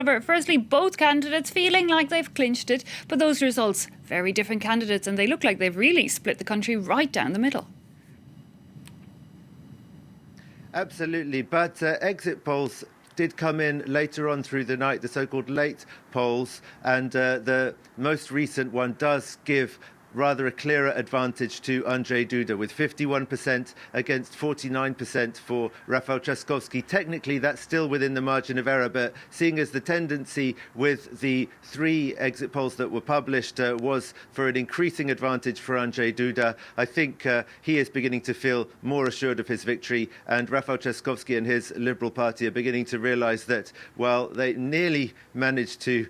Firstly, both candidates feeling like they've clinched it, but those results, very different candidates, and they look like they've really split the country right down the middle. Absolutely, but exit polls did come in later on through the night, the so-called late polls, and the most recent one does give rather a clearer advantage to Andrzej Duda, with 51% against 49% for Rafał Trzaskowski. Technically, that's still within the margin of error, but seeing as the tendency with the three exit polls that were published was for an increasing advantage for Andrzej Duda, I think he is beginning to feel more assured of his victory, and Rafał Trzaskowski and his Liberal Party are beginning to realise that, well, they nearly managed to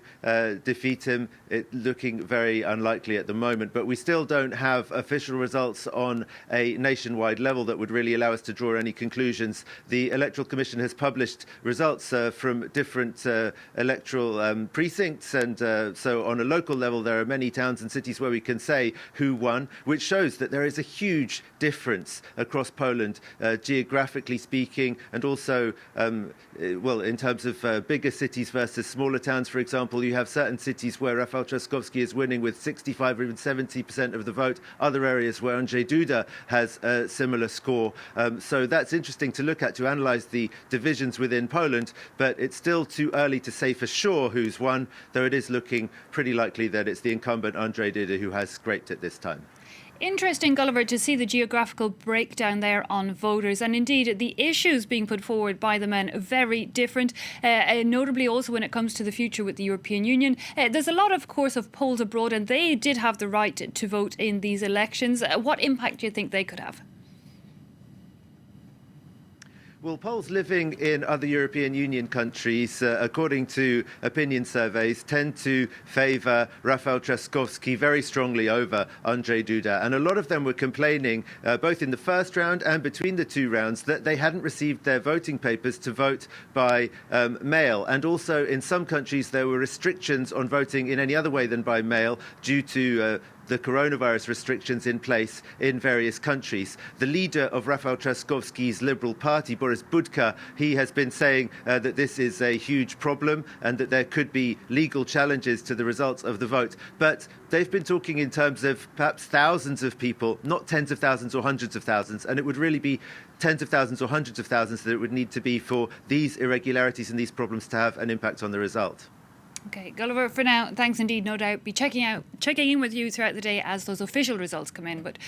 defeat him, it looking very unlikely at the moment, but we still don't have official results on a nationwide level that would really allow us to draw any conclusions. The Electoral Commission has published results from different electoral precincts, and so on a local level there are many towns and cities where we can say who won, which shows that there is a huge difference across Poland, geographically speaking, and also, well, in terms of bigger cities versus smaller towns, for example. You have certain cities where Rafał Trzaskowski is winning with 65 or even 70% of the vote, other areas where Andrzej Duda has a similar score. So that's interesting to look at, to analyse the divisions within Poland, but it's still too early to say for sure who's won, though it is looking pretty likely that it's the incumbent Andrzej Duda who has scraped it this time. Interesting, Gulliver, to see the geographical breakdown there on voters, and indeed the issues being put forward by the men very different, notably also when it comes to the future with the European Union. There's a lot, of course, of polls abroad, and they did have the right to vote in these elections. What impact do you think they could have? Well, Poles living in other European Union countries, according to opinion surveys, tend to favour Rafał Trzaskowski very strongly over Andrzej Duda. And a lot of them were complaining, both in the first round and between the two rounds, that they hadn't received their voting papers to vote by mail. And also in some countries there were restrictions on voting in any other way than by mail due to the coronavirus restrictions in place in various countries. The leader of Rafał Trzaskowski's Liberal Party, Boris Budka, he has been saying that this is a huge problem and that there could be legal challenges to the results of the vote. But they've been talking in terms of perhaps thousands of people, not tens of thousands or hundreds of thousands, and it would really be tens of thousands or hundreds of thousands that it would need to be for these irregularities and these problems to have an impact on the result. Okay, Gulliver, for now, thanks indeed. No doubt be checking in with you throughout the day as those official results come in. But